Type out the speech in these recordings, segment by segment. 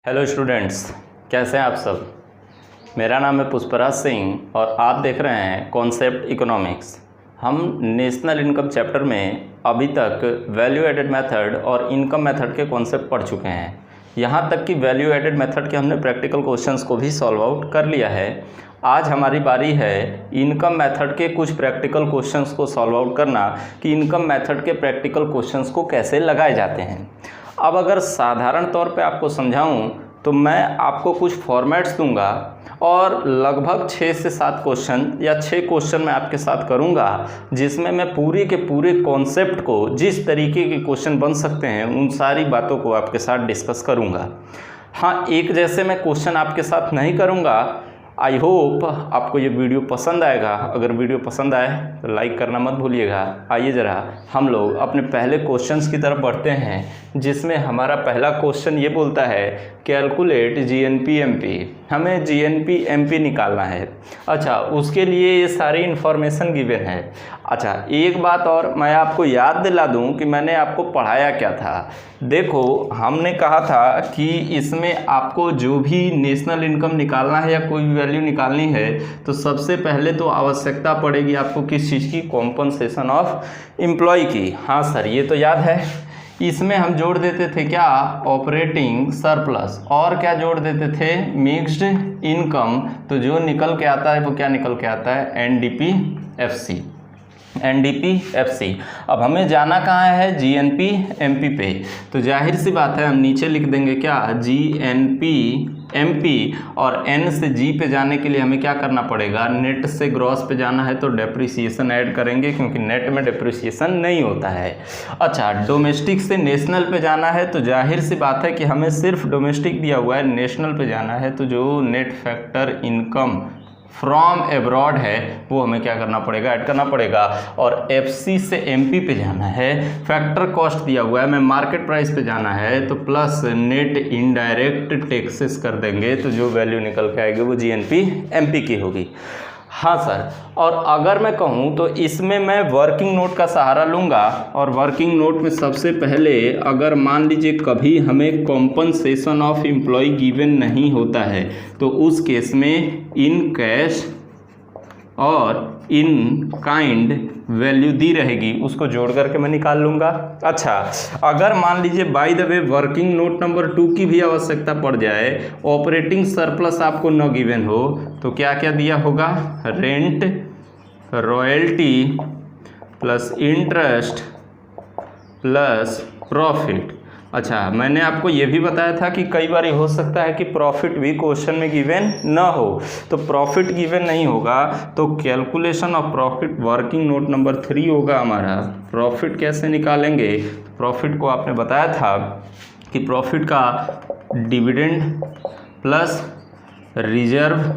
Hello students, कैसे हैं आप सब। मेरा नाम है पुष्पराज सिंह और आप देख रहे हैं कॉन्सेप्ट इकोनॉमिक्स। हम नेशनल इनकम चैप्टर में अभी तक वैल्यू एडेड मेथड और इनकम मेथड के कॉन्सेप्ट पढ़ चुके हैं। यहाँ तक कि वैल्यू एडेड मेथड के हमने प्रैक्टिकल क्वेश्चंस को भी सॉल्व आउट कर लिया है। आज हमारी बारी है इनकम मेथड के कुछ प्रैक्टिकल क्वेश्चंस को सॉल्व आउट करना कि इनकम मेथड के प्रैक्टिकल क्वेश्चंस को कैसे लगाए जाते हैं। अब अगर साधारण तौर पे आपको समझाऊं तो मैं आपको कुछ फॉर्मेट्स दूंगा और लगभग 6 से 7 क्वेश्चन या 6 क्वेश्चन मैं आपके साथ करूंगा, जिसमें मैं पूरे के पूरे कॉन्सेप्ट को, जिस तरीके के क्वेश्चन बन सकते हैं, उन सारी बातों को आपके साथ डिस्कस करूंगा। हाँ, एक जैसे मैं क्वेश्चन आपके साथ नहीं करूंगा। आई होप आपको ये वीडियो पसंद आएगा। अगर वीडियो पसंद आए तो लाइक करना मत भूलिएगा। आइए ज़रा हम लोग अपने पहले क्वेश्चंस की तरफ बढ़ते हैं, जिसमें हमारा पहला क्वेश्चन ये बोलता है कैलकुलेट जीएनपी एमपी। हमें जीएनपी एमपी निकालना है। अच्छा, उसके लिए ये सारी इन्फॉर्मेशन गिवन है। अच्छा, एक बात और मैं आपको याद दिला दूं कि मैंने आपको पढ़ाया क्या था। देखो, हमने कहा था कि इसमें आपको जो भी नेशनल इनकम निकालना है या कोई भी वैल्यू निकालनी है तो सबसे पहले तो आवश्यकता पड़ेगी आपको किस चीज़ की, कॉम्पनसेशन ऑफ एम्प्लॉय की। हाँ सर, ये तो याद है। इसमें हम जोड़ देते थे क्या, ऑपरेटिंग सरप्लस, और क्या जोड़ देते थे, मिक्स्ड इनकम। तो जो निकल के आता है वो क्या निकल के आता है, एनडीपीएफसी। एनडीपीएफसी। अब हमें जाना कहाँ है, जीएनपी एमपी पे। तो जाहिर सी बात है हम नीचे लिख देंगे क्या, जीएनपी एमपी, और एन से जी पे जाने के लिए हमें क्या करना पड़ेगा, नेट से ग्रॉस पे जाना है तो डेप्रिसिएशन ऐड करेंगे, क्योंकि नेट में डेप्रिसिएशन नहीं होता है। अच्छा, डोमेस्टिक से नेशनल पे जाना है तो जाहिर सी बात है कि हमें सिर्फ डोमेस्टिक दिया हुआ है, नेशनल पे जाना है तो जो net factor income from abroad है वो हमें क्या करना पड़ेगा, ऐड करना पड़ेगा। और एफसी से एमपी पे जाना है, फैक्टर कॉस्ट दिया हुआ है, हमें मार्केट प्राइस पे जाना है तो प्लस नेट इनडायरेक्ट टैक्सेस कर देंगे, तो जो वैल्यू निकल के आएगी वो जीएनपी एमपी की होगी। हाँ सर, और अगर मैं कहूँ तो इसमें मैं वर्किंग नोट का सहारा लूँगा, और वर्किंग नोट में सबसे पहले अगर मान लीजिए कभी हमें कॉम्पनसेशन ऑफ एम्प्लॉय गिवन नहीं होता है तो उस केस में इन कैश और इन काइंड वैल्यू दी रहेगी, उसको जोड़ करके मैं निकाल लूँगा। अच्छा, अगर मान लीजिए by the way working note number 2 की भी आवश्यकता पड़ जाए, ऑपरेटिंग सरप्लस आपको न गिवन हो, तो क्या क्या दिया होगा, rent, royalty plus interest plus profit. अच्छा, मैंने आपको ये भी बताया था कि कई बार हो सकता है कि प्रॉफिट भी क्वेश्चन में गिवन ना हो, तो प्रॉफिट गिवन नहीं होगा तो calculation of profit working note number 3 होगा हमारा। प्रॉफिट कैसे निकालेंगे, प्रॉफिट को आपने बताया था कि प्रॉफिट का डिविडेंड प्लस रिजर्व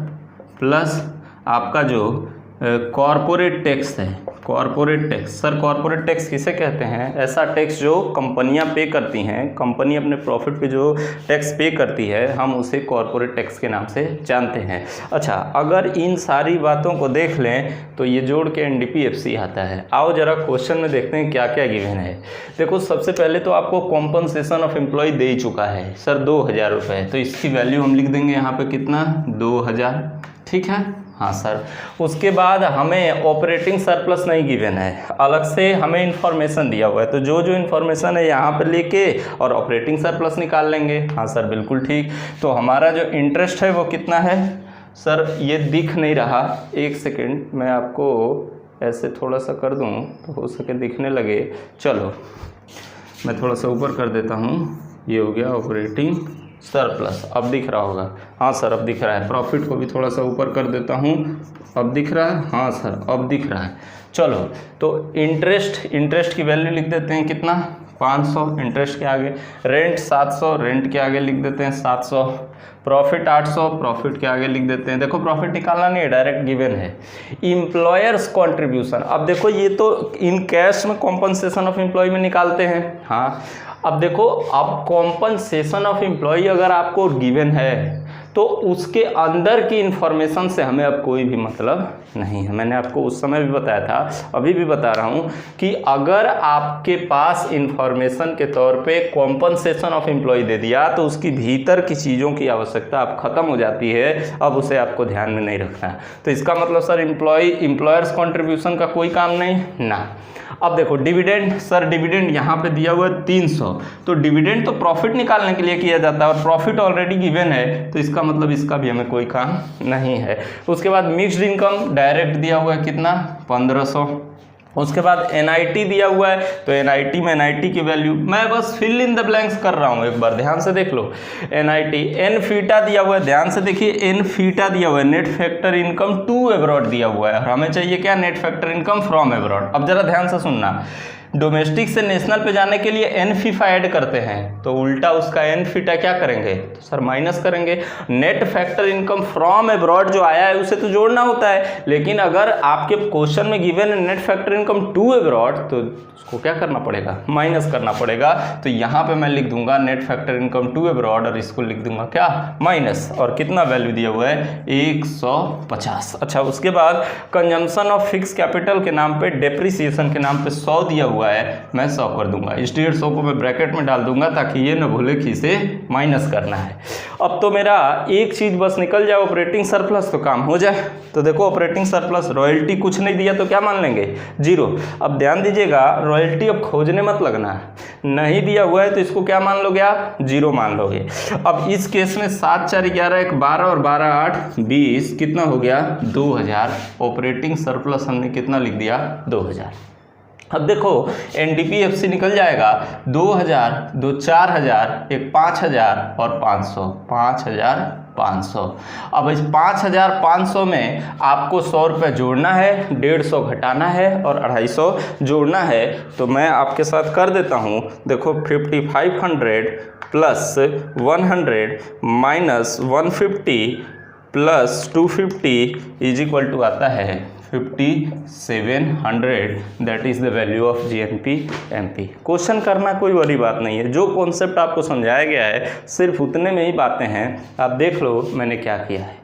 प्लस आपका जो कॉरपोरेट टैक्स है, corporate tax. Sir corporate tax किसे कहते हैं, ऐसा टैक्स जो कंपनियां पे करती हैं, कंपनी अपने प्रॉफिट पे जो टैक्स पे करती है हम उसे कॉरपोरेट टैक्स के नाम से जानते हैं। अच्छा, अगर इन सारी बातों को देख लें तो ये जोड़ के एनडीपीएफसी आता है। आओ जरा क्वेश्चन में देखते हैं क्या क्या गिवन है। देखो, सबसे पहले तो आपको कॉम्पनसेशन ऑफ एम्प्लॉय दे ही चुका है सर 2000 रुपये, तो इसकी वैल्यू हम लिख देंगे यहाँ पे कितना, 2000। ठीक है, हाँ सर। उसके बाद हमें ऑपरेटिंग सरप्लस नहीं गिवन है, अलग से हमें इन्फॉर्मेशन दिया हुआ है, तो जो जो इन्फॉर्मेशन है यहाँ पर लेके और ऑपरेटिंग सरप्लस निकाल लेंगे। हाँ सर, बिल्कुल ठीक। तो हमारा जो इंटरेस्ट है वो कितना है, सर ये दिख नहीं रहा, एक सेकेंड मैं आपको ऐसे थोड़ा सा कर दूँ तो हो सके दिखने लगे। चलो मैं थोड़ा सा ऊपर कर देता हूँ, ये हो गया ऑपरेटिंग सरप्लस। अब दिख रहा होगा, हाँ सर अब दिख रहा है। प्रॉफिट को भी थोड़ा सा ऊपर कर देता हूँ, अब दिख रहा है, हाँ सर अब दिख रहा है। चलो, तो इंटरेस्ट की वैल्यू लिख देते हैं कितना, 500 इंटरेस्ट के आगे, रेंट 700 रेंट के आगे लिख देते हैं 700, प्रॉफिट 800 प्रॉफिट के आगे लिख देते हैं। देखो प्रॉफिट निकालना नहीं है, डायरेक्ट गिवन है। एम्प्लॉयर्स कॉन्ट्रीब्यूशन, अब देखो ये तो इन कैश में कॉम्पनसेशन ऑफ एम्प्लॉय में निकालते हैं। हाँ, अब देखो, अब कॉम्पनसेशन ऑफ एम्प्लॉय अगर आपको गिवन है तो उसके अंदर की इंफॉर्मेशन से हमें अब कोई भी मतलब नहीं है। मैंने आपको उस समय भी बताया था, अभी भी बता रहा हूँ कि अगर आपके पास इंफॉर्मेशन के तौर पे कॉम्पनसेशन ऑफ एम्प्लॉय दे दिया तो उसकी भीतर की चीज़ों की आवश्यकता अब खत्म हो जाती है, अब उसे आपको ध्यान में नहीं रखना है। तो इसका मतलब सर एम्प्लॉयर्स कॉन्ट्रीब्यूशन का कोई काम नहीं ना। अब देखो डिविडेंड, सर डिविडेंड यहाँ पे दिया हुआ है 300, तो डिविडेंड तो प्रॉफिट निकालने के लिए किया जाता है और प्रॉफिट ऑलरेडी गिवन है, तो इसका मतलब इसका भी हमें कोई काम नहीं है। उसके बाद मिक्स्ड इनकम डायरेक्ट दिया हुआ है कितना, 1500। उसके बाद एनआईटी दिया हुआ है, तो एनआईटी में एनआईटी की वैल्यू, मैं बस फिल इन द ब्लैंक्स कर रहा हूँ, एक बार ध्यान से देख लो। एनआईटी एन फीटा दिया हुआ है, ध्यान से देखिए, एन फीटा दिया हुआ है, net factor income to abroad दिया हुआ है और हमें चाहिए क्या, net factor income from abroad. अब जरा ध्यान से सुनना, डोमेस्टिक से नेशनल पे जाने के लिए एन फीफा ऐड करते हैं, तो उल्टा उसका एन फीटा क्या करेंगे, तो सर माइनस करेंगे। Net factor income from abroad जो आया है उसे तो जोड़ना होता है, लेकिन अगर आपके क्वेश्चन में गिवन है net factor income to abroad, तो उसको क्या करना पड़ेगा, माइनस करना पड़ेगा। तो यहाँ पे मैं लिख दूंगा net factor income to abroad और इसको लिख दूंगा क्या, माइनस, और कितना वैल्यू दिया हुआ है, 150। अच्छा, उसके बाद कंजम्पशन ऑफ फिक्स कैपिटल के नाम पे, डेप्रिसिएशन के नाम पे 100 दिया हुआ है, मैं 100 कर दूंगा। इस 150 को मैं ब्रैकेट में डाल दूंगा ताकि ये न भूले कि इसे माइनस करना है। अब तो मेरा एक चीज बस निकल जाए, ऑपरेटिंग सरप्लस, तो काम हो जाए। तो देखो ऑपरेटिंग सरप्लस, रॉयल्टी कुछ नहीं दिया तो क्या मान लेंगे, 0। अब ध्यान दीजिएगा, रॉयल्टी अब खोजने मत लगना, नहीं दिया हुआ है तो इसको क्या मान लोगे आप, 0 मान लोगे। अब इस केस में 7 4 11 1 12 और 12 8 20, कितना हो गया, 2000। ऑपरेटिंग सरप्लस हमने कितना लिख दिया, 2000। अब देखो एनडीपीएफसी निकल जाएगा, 2000, 2 4000, एक 5000 और 500, 5500। अब इस 5500 में आपको 100 रुपये जोड़ना है, 150 घटाना है और 250 जोड़ना है। तो मैं आपके साथ कर देता हूँ, देखो 5500 plus 100 minus 150 plus 250 is equal to आता है 5700, that is the value of GNP MP. Question करना कोई बड़ी बात नहीं है, जो कॉन्सेप्ट आपको समझाया गया है सिर्फ उतने में ही बातें हैं। आप देख लो मैंने क्या किया है।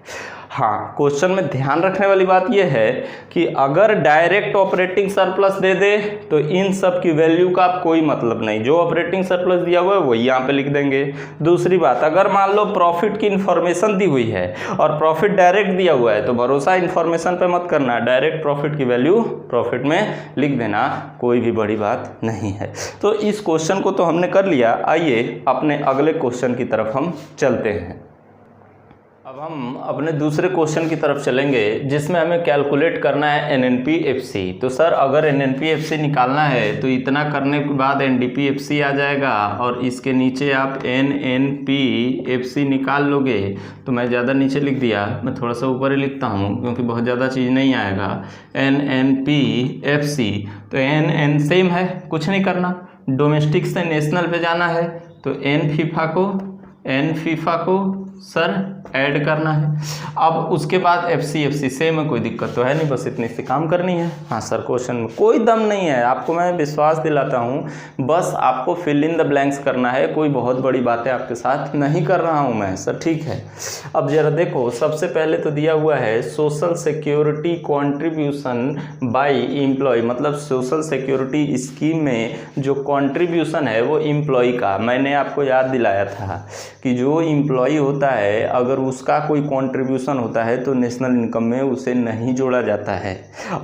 हाँ, क्वेश्चन में ध्यान रखने वाली बात यह है कि अगर डायरेक्ट ऑपरेटिंग सरप्लस दे दे तो इन सब की वैल्यू का आप कोई मतलब नहीं, जो ऑपरेटिंग सरप्लस दिया हुआ है वही यहाँ पे लिख देंगे। दूसरी बात, अगर मान लो प्रॉफिट की इन्फॉर्मेशन दी हुई है और प्रॉफिट डायरेक्ट दिया हुआ है तो भरोसा इन्फॉर्मेशन पे मत करना, डायरेक्ट प्रॉफिट की वैल्यू प्रॉफिट में लिख देना, कोई भी बड़ी बात नहीं है। तो इस क्वेश्चन को तो हमने कर लिया, आइए अपने अगले क्वेश्चन की तरफ हम चलते हैं। अब हम अपने दूसरे क्वेश्चन की तरफ चलेंगे जिसमें हमें कैलकुलेट करना है एनएनपीएफसी। तो सर अगर एनएनपीएफसी निकालना है तो इतना करने के बाद एनडीपीएफसी आ जाएगा और इसके नीचे आप एनएनपीएफसी निकाल लोगे। तो मैं ज़्यादा नीचे लिख दिया, मैं थोड़ा सा ऊपर ही लिखता हूँ क्योंकि बहुत ज़्यादा चीज़ नहीं आएगा। एनएनपीएफसी, तो एन सेम है, कुछ नहीं करना, डोमेस्टिक से नेशनल पे जाना है तो एन फीफा को सर ऐड करना है। अब उसके बाद एफसी सेम है, कोई दिक्कत तो है नहीं, बस इतनी सी काम करनी है। हाँ सर, क्वेश्चन में कोई दम नहीं है, आपको मैं विश्वास दिलाता हूँ, बस आपको फिल इन द ब्लैंक्स करना है, कोई बहुत बड़ी बातें आपके साथ नहीं कर रहा हूँ मैं सर, ठीक है। अब जरा देखो, सबसे पहले तो दिया हुआ है social security contribution by employ, मतलब सोशल सिक्योरिटी स्कीम में जो कॉन्ट्रीब्यूशन है वो एम्प्लॉय का। मैंने आपको याद दिलाया था कि जो एम्प्लॉय होता है अगर उसका कोई कंट्रीब्यूशन होता है तो नेशनल इनकम में उसे नहीं जोड़ा जाता है,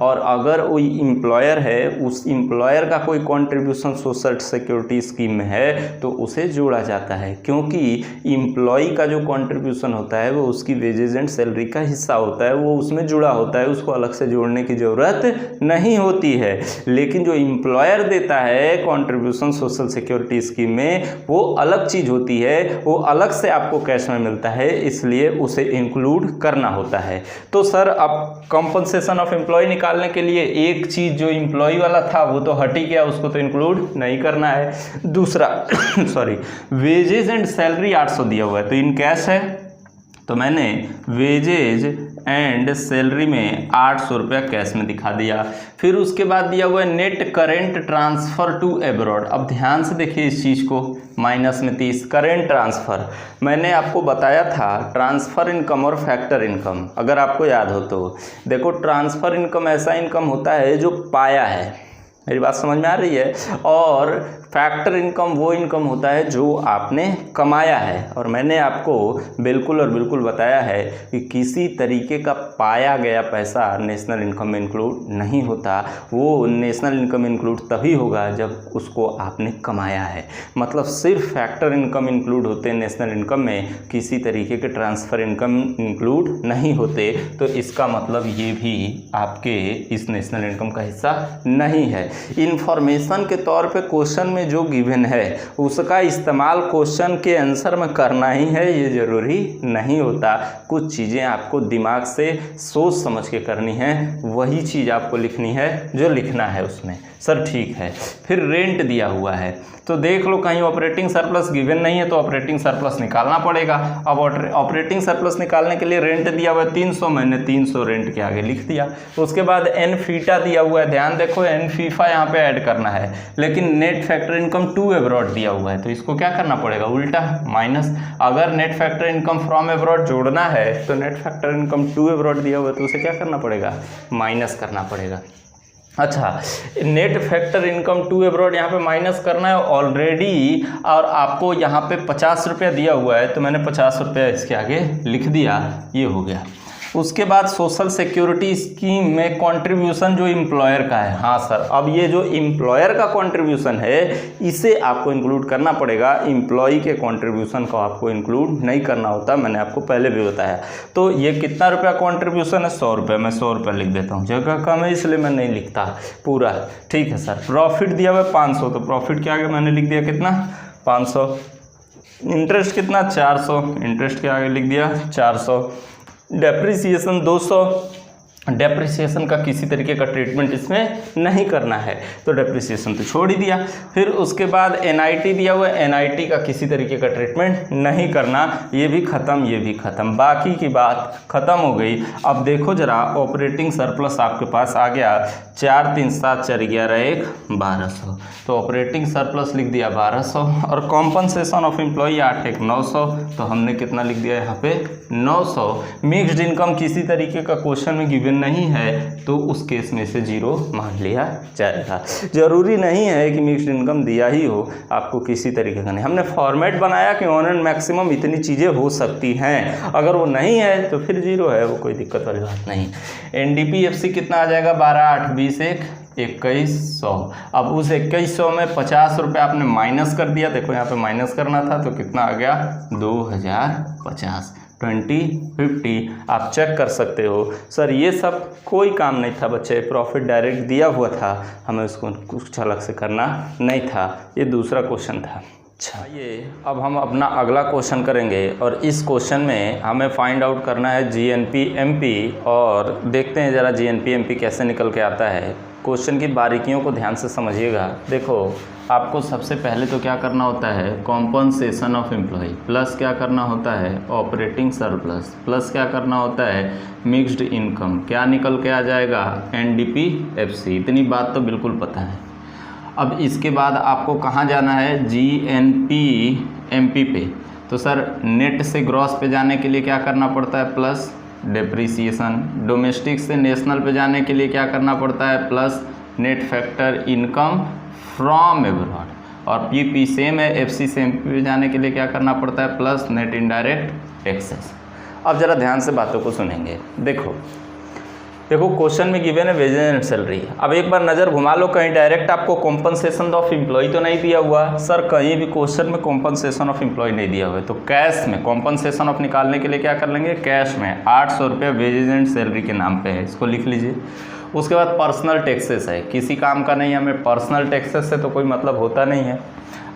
और अगर कोई एम्प्लॉयर है उस एम्प्लॉयर का कोई कंट्रीब्यूशन सोशल सिक्योरिटी स्कीम में है तो उसे जोड़ा जाता है, क्योंकि एम्प्लॉय का जो कंट्रीब्यूशन होता है वो उसकी वेजेज एंड सैलरी का हिस्सा होता है, वो उसमें जुड़ा होता है, उसको अलग से जोड़ने की ज़रूरत नहीं होती है। लेकिन जो एम्प्लॉयर देता है कंट्रीब्यूशन सोशल सिक्योरिटी स्कीम में वो अलग चीज़ होती है, वो अलग से आपको कैश में मिलता है, इसलिए उसे इंक्लूड करना होता है। तो सर अब कंपनसेशन ऑफ एम्प्लॉय निकालने के लिए एक चीज़ जो एम्प्लॉय वाला था वो तो हट ही गया, उसको तो इंक्लूड नहीं करना है। दूसरा सॉरी, वेजेस एंड सैलरी 800 दिया हुआ है तो इन कैश है, तो मैंने वेजेज एंड सैलरी में 800 रुपया कैश में दिखा दिया। फिर उसके बाद दिया हुआ है net current transfer to abroad. अब ध्यान से देखिए इस चीज़ को, माइनस में 30 करेंट ट्रांसफ़र। मैंने आपको बताया था ट्रांसफ़र इनकम और फैक्टर इनकम, अगर आपको याद हो तो। देखो ट्रांसफ़र इनकम ऐसा इनकम होता है जो पाया है, मेरी बात समझ में आ रही है, और फैक्टर इनकम वो इनकम होता है जो आपने कमाया है। और मैंने आपको बिल्कुल और बिल्कुल बताया है कि किसी तरीके का पाया गया पैसा नेशनल इनकम में इंक्लूड नहीं होता। वो नेशनल इनकम इंक्लूड तभी होगा जब उसको आपने कमाया है। मतलब सिर्फ फैक्टर इनकम इंक्लूड होते हैं नेशनल इनकम में, किसी तरीके के ट्रांसफ़र इनकम इंक्लूड नहीं होते। तो इसका मतलब ये भी आपके इस नेशनल इनकम का हिस्सा नहीं है। इंफॉर्मेशन के तौर पे क्वेश्चन में जो गिवन है उसका इस्तेमाल क्वेश्चन के आंसर में करना ही है, ये ज़रूरी नहीं होता। कुछ चीज़ें आपको दिमाग से सोच समझ के करनी है, वही चीज़ आपको लिखनी है जो लिखना है उसमें। सर ठीक है। फिर रेंट दिया हुआ है, तो देख लो कहीं ऑपरेटिंग सरप्लस गिवन नहीं है तो ऑपरेटिंग सरप्लस निकालना पड़ेगा। अब ऑपरेटिंग सरप्लस निकालने के लिए रेंट दिया हुआ है 300, मैंने 300 रेंट के आगे लिख दिया। उसके बाद एन फीटा दिया हुआ है, ध्यान देखो एन फीफा यहाँ पे ऐड करना है, लेकिन net factor income to abroad दिया हुआ है तो इसको क्या करना पड़ेगा, उल्टा माइनस। अगर net factor income from abroad जोड़ना है तो net factor income to abroad दिया हुआ है तो उसे क्या करना पड़ेगा, माइनस करना पड़ेगा। अच्छा, net factor income to abroad यहाँ पे माइनस करना है ऑलरेडी, और आपको यहाँ पे 50 रुपया दिया हुआ है तो मैंने 50 रुपया इसके आगे लिख दिया, ये हो गया। उसके बाद सोशल सिक्योरिटी स्कीम में कंट्रीब्यूशन जो एम्प्लॉयर का है, हाँ सर, अब ये जो एम्प्लॉयर का कंट्रीब्यूशन है इसे आपको इंक्लूड करना पड़ेगा, एम्प्लॉई के कंट्रीब्यूशन को आपको इंक्लूड नहीं करना होता, मैंने आपको पहले भी बताया। तो ये कितना रुपया कंट्रीब्यूशन है, 100 रुपये, मैं 100 रुपये लिख देता हूँ, जगह कम है इसलिए मैं नहीं लिखता पूरा, ठीक है सर। प्रॉफिट दिया हुआ है 500, तो प्रॉफिट के आगे मैंने लिख दिया कितना, 500। इंटरेस्ट कितना, 400, इंटरेस्ट के आगे लिख दिया 400। डेप्रिसिएशन 200, डेप्रिसिएशन का किसी तरीके का ट्रीटमेंट इसमें नहीं करना है तो डेप्रिसिएशन तो छोड़ ही दिया। फिर उसके बाद एनआईटी दिया हुआ है, एनआईटी का किसी तरीके का ट्रीटमेंट नहीं करना, ये भी ख़त्म, ये भी ख़त्म, बाकी की बात ख़त्म हो गई। अब देखो ज़रा ऑपरेटिंग सरप्लस आपके पास आ गया 4 3 7 4 11 1 1200, तो ऑपरेटिंग सरप्लस लिख दिया 1200, और कॉम्पनसेशन ऑफ एम्प्लॉई 8 1 900, तो हमने कितना लिख दिया यहाँ पे 900। मिक्स्ड इनकम किसी तरीके का क्वेश्चन में गिवन नहीं है तो उस केस में से 0 मान लिया जाएगा। जरूरी नहीं है कि मिक्स्ड इनकम दिया ही हो, आपको किसी तरीके का नहीं। हमने फॉर्मेट बनाया कि ऑन एंड मैक्सिमम इतनी चीज़ें हो सकती हैं, अगर वो नहीं है तो फिर 0 है, वो कोई दिक्कत वाली बात नहीं। एनडीपीएफसी कितना आ जाएगा, 12 8 20 1 2100। अब उस 2100 में 50 रुपये आपने माइनस कर दिया, देखो यहाँ पे माइनस करना था तो कितना आ गया 2050, 2050 आप चेक कर सकते हो। सर ये सब कोई काम नहीं था बच्चे, प्रॉफिट डायरेक्ट दिया हुआ था, हमें उसको कुछ अलग से करना नहीं था, ये दूसरा क्वेश्चन था। अच्छा, ये अब हम अपना अगला क्वेश्चन करेंगे और इस क्वेश्चन में हमें फाइंड आउट करना है जीएनपी एमपी, और देखते हैं ज़रा जीएनपी एमपी कैसे निकल के आता है। क्वेश्चन की बारीकियों को ध्यान से समझिएगा। देखो आपको सबसे पहले तो क्या करना होता है, कॉम्पनसेशन ऑफ एम्प्लॉय प्लस क्या करना होता है, ऑपरेटिंग सरप्लस प्लस क्या करना होता है, मिक्स्ड इनकम, क्या निकल के आ जाएगा, एनडीपीएफसी। इतनी बात तो बिल्कुल पता है। अब इसके बाद आपको कहाँ जाना है, जीएनपी पे। तो सर नेट से ग्रॉस पे जाने के लिए क्या करना पड़ता है, प्लस डेप्रिसिएशन। डोमेस्टिक से नेशनल पे जाने के लिए क्या करना पड़ता है, plus net factor income from abroad. और पीपी सेम है, एफसी से एमपी पे जाने के लिए क्या करना पड़ता है, प्लस नेट इनडायरेक्ट टैक्सेस। अब ज़रा ध्यान से बातों को सुनेंगे। देखो क्वेश्चन में गिवन है वेजेज एंड सैलरी। अब एक बार नज़र घुमा लो, कहीं डायरेक्ट आपको कॉम्पनसेशन ऑफ एम्प्लॉय तो नहीं दिया हुआ। सर कहीं भी क्वेश्चन में कॉम्पनसेशन ऑफ एम्प्लॉय नहीं दिया हुआ है, तो कैश में कॉम्पनसेशन ऑफ निकालने के लिए क्या कर लेंगे, कैश में 800 रुपये वेजेज एंड सैलरी के नाम पे है, इसको लिख लीजिए। उसके बाद पर्सनल टैक्सेस है, किसी काम का नहीं, हमें पर्सनल टैक्सेस से तो कोई मतलब होता नहीं है।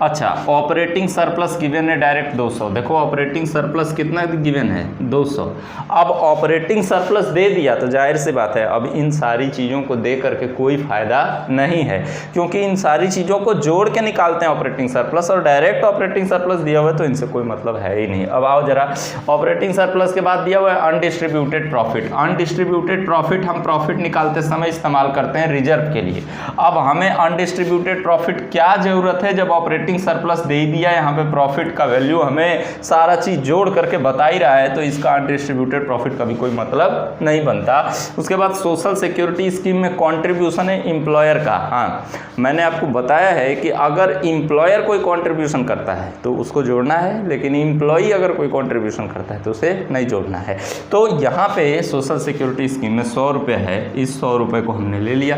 अच्छा, ऑपरेटिंग सरप्लस गिवन है डायरेक्ट 200। देखो ऑपरेटिंग सरप्लस कितना गिवन है 200। अब ऑपरेटिंग सरप्लस दे दिया तो जाहिर सी बात है अब इन सारी चीज़ों को दे करके कोई फायदा नहीं है, क्योंकि इन सारी चीज़ों को जोड़ के निकालते हैं ऑपरेटिंग सरप्लस, और डायरेक्ट ऑपरेटिंग सरप्लस दिया हुआ है तो इनसे कोई मतलब है ही नहीं। अब आओ जरा, ऑपरेटिंग सरप्लस के बाद दिया हुआ है अनडिस्ट्रीब्यूटेड प्रॉफिट। अनडिस्ट्रीब्यूटेड प्रॉफिट हम प्रॉफिट निकालते समय इस्तेमाल करते हैं रिजर्व के लिए। अब हमें अनडिस्ट्रीब्यूटेड प्रॉफिट क्या जरूरत है, जब ऑपरेटिंग सरप्लस दे दिया, यहाँ पे प्रॉफिट का वैल्यू हमें सारा चीज जोड़ करके बता ही रहा है, तो इसका अनडिस्ट्रीब्यूटेड प्रॉफिट का भी कोई मतलब नहीं बनता। उसके बाद सोशल सिक्योरिटी स्कीम में कॉन्ट्रीब्यूशन है एम्प्लॉयर का। हाँ, मैंने आपको बताया है कि अगर एम्प्लॉयर कोई कॉन्ट्रीब्यूशन करता है तो उसको जोड़ना है, लेकिन एम्प्लॉई अगर कोई कॉन्ट्रीब्यूशन करता है तो उसे नहीं जोड़ना है। तो यहाँ पे सोशल सिक्योरिटी स्कीम में 100 रुपये है, इस 100 रुपये को हमने ले लिया।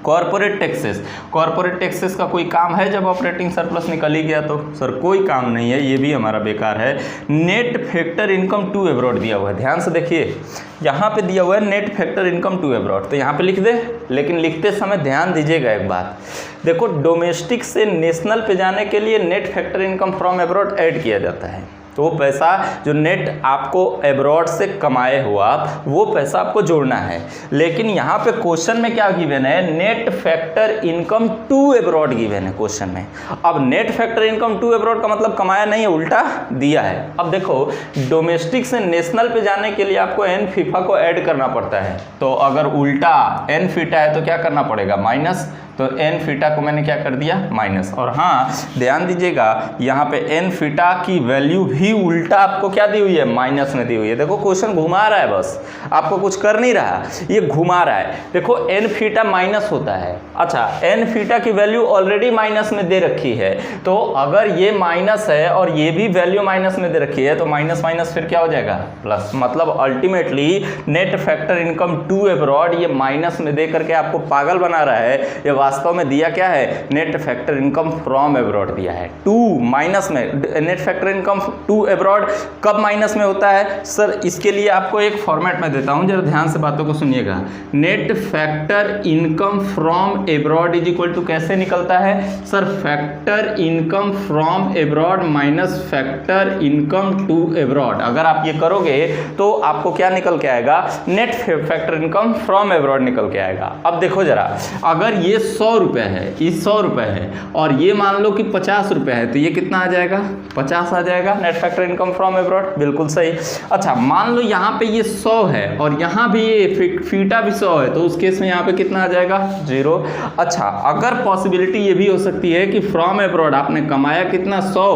कॉर्पोरेट टैक्सेस, कॉर्पोरेट टैक्सेस का कोई काम है जब ऑपरेटिंग सरप्लस निकल ही गया तो? सर कोई काम नहीं है, ये भी हमारा बेकार है। Net factor income to abroad दिया हुआ है, ध्यान से देखिए, यहाँ पे दिया हुआ है net factor income to abroad, तो यहाँ पे लिख दे, लेकिन लिखते समय ध्यान दीजिएगा एक बात। देखो डोमेस्टिक से नेशनल पे जाने के लिए net factor income from abroad add किया जाता है, तो वो पैसा जो नेट आपको एब्रॉड से कमाए हो आप, वो पैसा आपको जोड़ना है। लेकिन यहाँ पे क्वेश्चन में क्या गिवन है, net factor income to abroad given है क्वेश्चन में। अब net factor income to abroad का मतलब कमाया नहीं है, उल्टा दिया है। अब देखो डोमेस्टिक से नेशनल पे जाने के लिए आपको एन फीफा को ऐड करना पड़ता है, तो अगर उल्टा एन फीटा है तो क्या करना पड़ेगा, माइनस, तो एन फीटा को मैंने क्या कर दिया, माइनस। और हाँ ध्यान दीजिएगा, यहाँ पे एन फीटा की वैल्यू भी उल्टा आपको क्या दी हुई है, माइनस में दी हुई है। देखो क्वेश्चन घुमा रहा है, बस आपको कुछ कर नहीं रहा, ये घुमा रहा है। देखो एन फीटा माइनस होता है, अच्छा एन फीटा की वैल्यू ऑलरेडी माइनस में दे रखी है, तो अगर ये माइनस है और ये भी वैल्यू माइनस में दे रखी है तो माइनस माइनस फिर क्या हो जाएगा, प्लस। मतलब ultimately net factor income to abroad ये माइनस में दे करके आपको पागल बना रहा है। ये वास्तव में दिया क्या है, net factor income from abroad दिया है, टू माइनस में। Net factor income to abroad कब माइनस में होता है सर, इसके लिए आपको एक फॉर्मेट में देता हूं, जरा ध्यान से बातों को सुनिएगा। Net factor income from abroad is equal to कैसे निकलता है sir, factor income from abroad minus factor income to abroad. अगर आप ये करोगे तो आपको क्या निकल के आएगा, net factor income from abroad निकल के आएगा। अब देखो जरा, अगर ये 100 रुपये है, ये 100 रुपये है, और ये मान लो कि 50 रुपये है, तो ये कितना आ जाएगा, 50 आ जाएगा net factor income from abroad, बिल्कुल सही। अच्छा मान लो यहाँ पे ये 100 है और यहाँ भी ये फीटा भी 100 है, तो उस केस में यहाँ पे कितना आ जाएगा, 0। अच्छा अगर पॉसिबिलिटी ये भी हो सकती है कि फ्रॉम एब्रॉड आपने कमाया कितना 100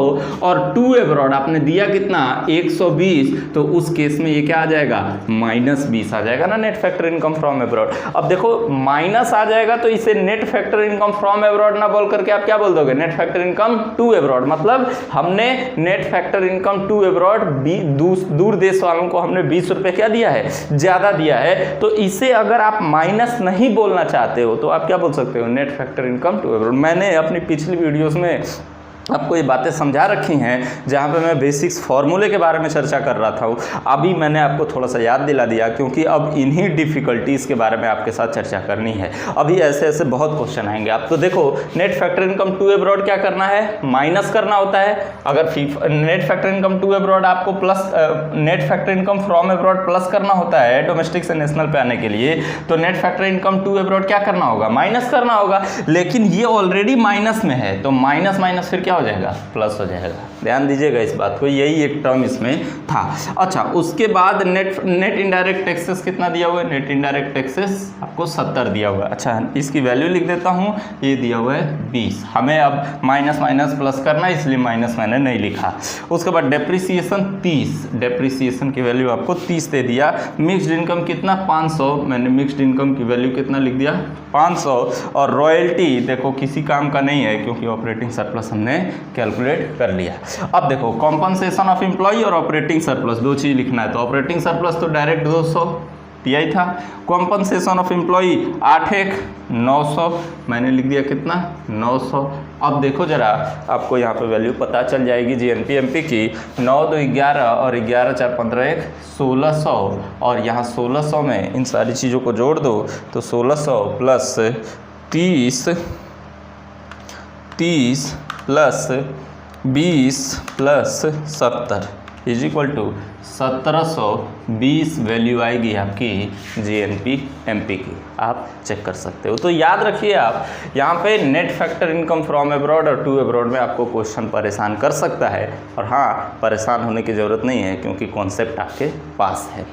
और टू एब्रॉड आपने दिया कितना 120, तो उस केस में ये क्या आ जाएगा, -20 आ जाएगा ना net factor income from abroad. अब देखो माइनस आ जाएगा तो इसे net factor income from abroad ना बोल करके आप क्या बोल दोगे, net factor income to abroad. मतलब हमने net factor income to abroad दूर देश वालों को हमने 20 रुपये क्या दिया है, ज़्यादा दिया है। तो इसे अगर आप माइनस नहीं बोलना चाहते हो तो आप क्या बोल सकते हो, net factor income to abroad. मैंने अपनी पिछली वीडियोस में आपको ये बातें समझा रखी हैं जहाँ पे मैं बेसिक्स फार्मूले के बारे में चर्चा कर रहा था। अभी मैंने आपको थोड़ा सा याद दिला दिया, क्योंकि अब इन्हीं डिफ़िकल्टीज़ के बारे में आपके साथ चर्चा करनी है। अभी ऐसे ऐसे बहुत क्वेश्चन आएंगे आप तो देखो, net factor income to abroad क्या करना है, माइनस करना होता है। अगर net factor income to abroad आपको plus, net factor income from abroad plus करना होता है डोमेस्टिक से नेशनल पे आने के लिए, तो net factor income to abroad क्या करना होगा, माइनस करना होगा। लेकिन ये ऑलरेडी माइनस में है, तो माइनस माइनस फिर क्या हो जाएगा, प्लस हो जाएगा। ध्यान दीजिएगा इस बात को, यही एक टर्म इसमें था। अच्छा उसके बाद नेट इनडायरेक्ट टैक्सेस कितना दिया हुआ है, नेट इनडायरेक्ट टैक्सेस आपको 70 दिया हुआ है। अच्छा इसकी वैल्यू लिख देता हूँ, ये दिया हुआ है 20। हमें अब माइनस माइनस प्लस करना है, इसलिए माइनस मैंने नहीं लिखा। उसके बाद डेप्रिसिएशन 30, डेप्रिसिएशन की वैल्यू आपको 30 दे दिया। मिक्स्ड इनकम कितना 500, मैंने मिक्स्ड इनकम की वैल्यू कितना लिख दिया 500। और रॉयल्टी देखो किसी काम का नहीं है, क्योंकि ऑपरेटिंग सरप्लस हमने कैलकुलेट कर लिया। अब देखो कॉम्पनसेशन ऑफ एम्प्लॉय और ऑपरेटिंग सरप्लस, दो चीज़ लिखना है। तो ऑपरेटिंग सरप्लस तो डायरेक्ट 200 दिया ही था, कॉम्पनसेशन ऑफ एम्प्लॉय 8 900, मैंने लिख दिया कितना 900। अब देखो जरा, आपको यहाँ पे वैल्यू पता चल जाएगी जीएनपी एमपी की, 9 2 11 और 11 4 15 1 1600, और यहाँ 1600 में इन सारी चीज़ों को जोड़ दो तो 1600 plus 30 plus 20 plus 70 is equal to 1720 value आएगी आपकी जीएनपी एमपी की। आप चेक कर सकते हो। तो याद रखिए आप यहाँ पे net factor income from abroad और टू अब्रॉड में आपको क्वेश्चन परेशान कर सकता है, और हाँ, परेशान होने की ज़रूरत नहीं है क्योंकि कॉन्सेप्ट आपके पास है।